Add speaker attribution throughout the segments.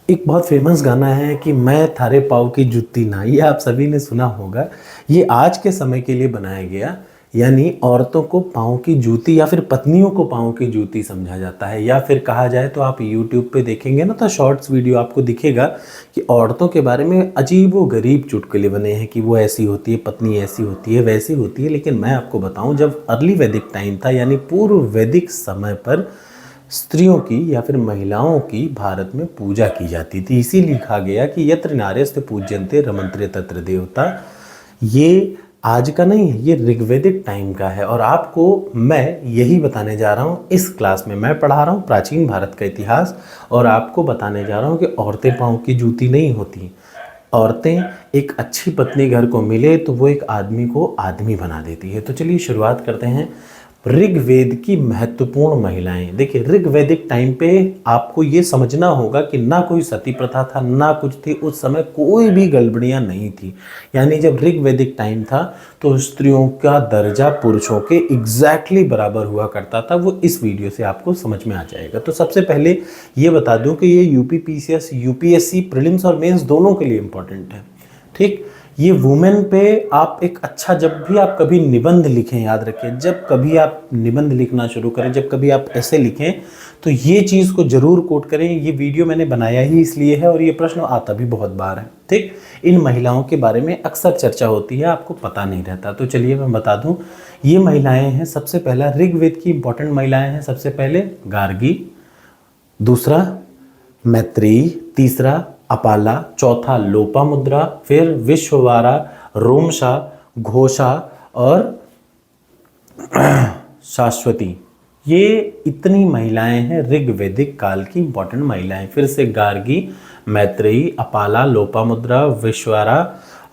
Speaker 1: एक बहुत फेमस गाना है कि मैं थारे पाँव की जूती ना, ये आप सभी ने सुना होगा। ये आज के समय के लिए बनाया गया, यानी औरतों को पाँव की जूती या फिर पत्नियों को पाँव की जूती समझा जाता है। या फिर कहा जाए तो आप यूट्यूब पे देखेंगे ना तो शॉर्ट्स वीडियो आपको दिखेगा कि औरतों के बारे में अजीब व गरीब चुटकुले बने हैं कि वो ऐसी होती है, पत्नी ऐसी होती है, वैसी होती है। लेकिन मैं आपको बताऊं, जब अर्ली वैदिक टाइम था यानी पूर्व वैदिक समय पर स्त्रियों की या फिर महिलाओं की भारत में पूजा की जाती थी। इसीलिए लिखा गया कि यत्र नार्यस्ते पूज्यन्ते रमन्ते तत्र देवता। ये आज का नहीं है, ये ऋग्वैदिक टाइम का है। और आपको मैं यही बताने जा रहा हूँ इस क्लास में। मैं पढ़ा रहा हूँ प्राचीन भारत का इतिहास और आपको बताने जा रहा हूँ कि औरतें पाँव की जूती नहीं होती। औरतें, एक अच्छी पत्नी घर को मिले तो वो एक आदमी को आदमी बना देती है। तो चलिए शुरुआत करते हैं। ऋग्वेद की महत्वपूर्ण महिलाएं। देखिए, ऋग्वैदिक टाइम पे आपको ये समझना होगा कि ना कोई सती प्रथा था, ना कुछ थी। उस समय कोई भी गड़बड़ियां नहीं थी। यानी जब ऋग्वैदिक टाइम था तो स्त्रियों का दर्जा पुरुषों के एग्जैक्टली बराबर हुआ करता था। वो इस वीडियो से आपको समझ में आ जाएगा। तो सबसे पहले ये बता दूं कि ये यूपीपीसीएस, यूपीएससी प्रीलिम्स और मेंस दोनों के लिए इंपॉर्टेंट है। ठीक, ये वुमेन पे आप एक अच्छा, जब भी आप कभी निबंध लिखें, याद रखें, जब कभी आप निबंध लिखना शुरू करें, जब कभी आप ऐसे लिखें तो ये चीज़ को जरूर कोट करें। ये वीडियो मैंने बनाया ही इसलिए है और ये प्रश्न आता भी बहुत बार है। ठीक, इन महिलाओं के बारे में अक्सर चर्चा होती है, आपको पता नहीं रहता। तो चलिए मैं बता दूं, ये महिलाएं हैं। सबसे पहला ऋग्वेद की इंपॉर्टेंट महिलाएं हैं। सबसे पहले गार्गी, दूसरा मैत्रेयी, तीसरा अपाला, चौथा लोपामुद्रा, फिर विश्ववारा, रोमशा, घोषा और शाश्वती। ये इतनी महिलाएं हैं ऋग्वैदिक काल की इंपॉर्टेंट महिलाएं। फिर से गार्गी, मैत्रेयी, अपाला, लोपामुद्रा, विश्ववारा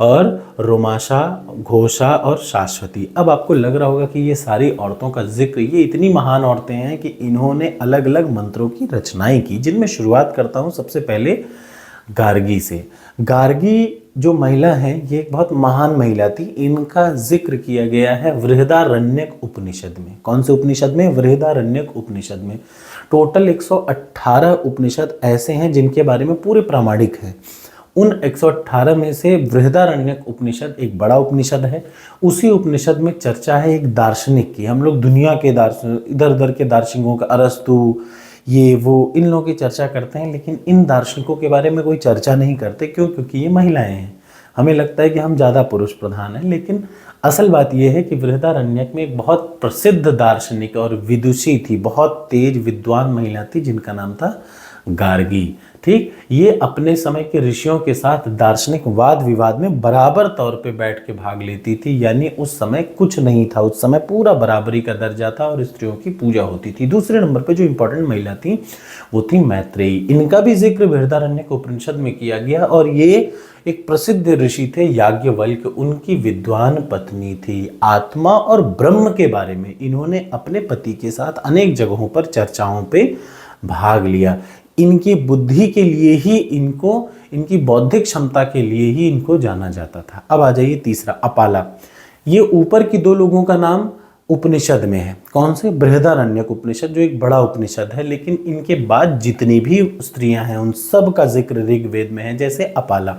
Speaker 1: और रोमाशा, घोषा और शाश्वती। अब आपको लग रहा होगा कि ये सारी औरतों का जिक्र, ये इतनी महान औरतें हैं कि इन्होंने अलग अलग मंत्रों की रचनाएं की, जिनमें शुरुआत करता हूँ सबसे पहले गार्गी से। गार्गी जो महिला है ये एक बहुत महान महिला थी। इनका जिक्र किया गया है बृहदारण्यक उपनिषद में। कौन से उपनिषद में? बृहदारण्यक उपनिषद में। टोटल 118 उपनिषद ऐसे हैं जिनके बारे में पूरे प्रामाणिक है। उन 118 में से बृहदारण्यक उपनिषद एक बड़ा उपनिषद है। उसी उपनिषद में चर्चा है एक दार्शनिक की। हम लोग दुनिया के दार्शनिक, इधर उधर के दार्शनिकों का, अरस्तु, ये वो, इन लोगों की चर्चा करते हैं, लेकिन इन दार्शनिकों के बारे में कोई चर्चा नहीं करते। क्यों? क्योंकि ये महिलाएं हैं। हमें लगता है कि हम ज़्यादा पुरुष प्रधान हैं, लेकिन असल बात यह है कि बृहदारण्यक में एक बहुत प्रसिद्ध दार्शनिक और विदुषी थी, बहुत तेज विद्वान महिला थी, जिनका नाम था गार्गी। ठीक, ये अपने समय के ऋषियों के साथ दार्शनिक वाद विवाद में बराबर तौर पे बैठ के भाग लेती थी। यानी उस समय कुछ नहीं था, उस समय पूरा बराबरी का दर्जा था और स्त्रियों की पूजा होती थी। दूसरे नंबर पे जो इंपॉर्टेंट महिला थी वो थी मैत्रेयी। इनका भी जिक्र बृहदारण्यक उपनिषद में किया गया और ये एक प्रसिद्ध ऋषि थे याज्ञवल्क्य, उनकी विद्वान पत्नी थी। आत्मा और ब्रह्म के बारे में इन्होंने अपने पति के साथ अनेक जगहों पर चर्चाओं पे भाग लिया। इनकी बुद्धि के लिए ही इनको, इनकी बौद्धिक क्षमता के लिए ही इनको जाना जाता था। अब आ जाइए तीसरा, अपाला। ये ऊपर की दो लोगों का नाम उपनिषद में है। कौन से? बृहदारण्यक उपनिषद, जो एक बड़ा उपनिषद है। लेकिन इनके बाद जितनी भी स्त्रियां हैं उन सब का जिक्र ऋग्वेद में है। जैसे अपाला,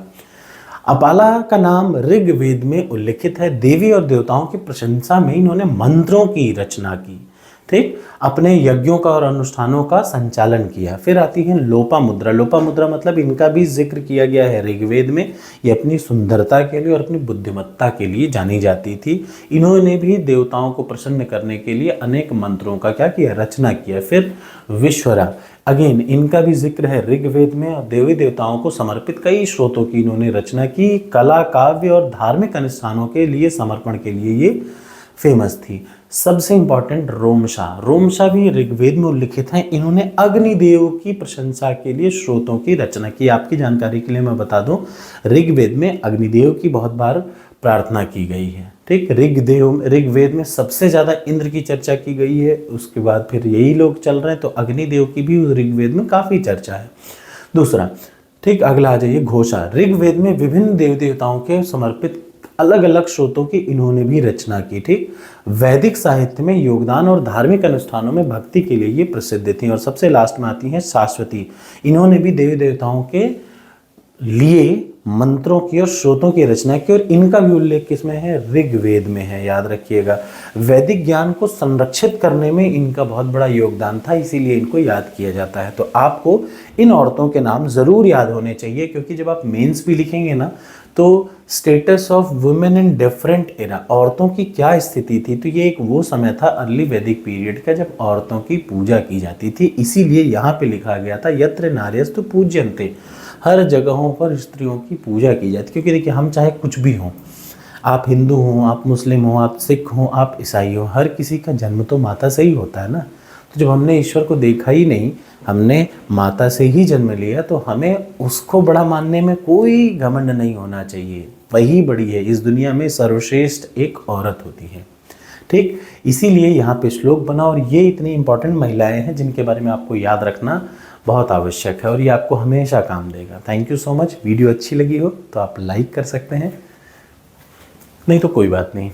Speaker 1: अपाला का नाम ऋग्वेद में उल्लिखित है। देवी और देवताओं की प्रशंसा में इन्होंने मंत्रों की रचना की। ठीक, अपने यज्ञों का और अनुष्ठानों का संचालन किया। फिर आती है लोपामुद्रा। लोपामुद्रा मतलब इनका भी जिक्र किया गया है ऋग्वेद में। ये अपनी सुंदरता के लिए और अपनी बुद्धिमत्ता के लिए जानी जाती थी। इन्होंने भी देवताओं को प्रसन्न करने के लिए अनेक मंत्रों का क्या किया? रचना किया। फिर विश्वरा, अगेन इनका भी जिक्र है ऋग्वेद में और देवी देवताओं को समर्पित कई स्रोतों की इन्होंने रचना की। कला, काव्य और धार्मिक अनुष्ठानों के लिए समर्पण के लिए ये फेमस थी। सबसे इंपॉर्टेंट रोमशा। रोमशा भी ऋग्वेद में उल्लिखित हैं। इन्होंने अग्निदेव की प्रशंसा के लिए स्रोतों की रचना की। आपकी जानकारी के लिए मैं बता दूं, ऋग्वेद में अग्निदेव की बहुत बार प्रार्थना की गई है। ठीक, ऋग्वेद में सबसे ज्यादा इंद्र की चर्चा की गई है। उसके बाद फिर यही लोग चल रहे हैं, तो अग्निदेव की भी ऋग्वेद में काफी चर्चा है। दूसरा, ठीक, अगला आ जाइए घोषा। ऋग्वेद में विभिन्न देव देवताओं के समर्पित अलग अलग स्रोतों की इन्होंने भी रचना की। ठीक, वैदिक साहित्य में योगदान और धार्मिक अनुष्ठानों में भक्ति के लिए ये प्रसिद्ध थी। और सबसे लास्ट में आती हैं शाश्वती। इन्होंने भी देवी देवताओं के लिए मंत्रों की और श्रोतों की रचना की, और इनका भी उल्लेख किसमें है? ऋग्वेद में है, याद रखिएगा। वैदिक ज्ञान को संरक्षित करने में इनका बहुत बड़ा योगदान था, इसीलिए इनको याद किया जाता है। तो आपको इन औरतों के नाम जरूर याद होने चाहिए, क्योंकि जब आप मेंस भी लिखेंगे ना, तो status of women in different era, औरतों की क्या स्थिति थी, तो ये एक वो समय था अर्ली वैदिक पीरियड का जब औरतों की पूजा की जाती थी। इसीलिए यहाँ पे लिखा गया था यत्र नार्यस्तु पूज्यन्ते, हर जगहों पर स्त्रियों की पूजा की जाती। क्योंकि देखिए, हम चाहे कुछ भी हों, आप हिंदू हों, आप मुस्लिम हों, आप सिख हों, आप ईसाई हों, हर किसी का जन्म तो माता से ही होता है ना। तो जब हमने ईश्वर को देखा ही नहीं, हमने माता से ही जन्म लिया, तो हमें उसको बड़ा मानने में कोई घमंड नहीं होना चाहिए। वही बड़ी है, इस दुनिया में सर्वश्रेष्ठ एक औरत होती है। ठीक, इसीलिए यहाँ पे श्लोक बना, और ये इतनी इंपॉर्टेंट महिलाएं हैं जिनके बारे में आपको याद रखना बहुत आवश्यक है, और ये आपको हमेशा काम देगा। Thank you so much. Video अच्छी लगी हो तो आप लाइक कर सकते हैं, नहीं तो कोई बात नहीं।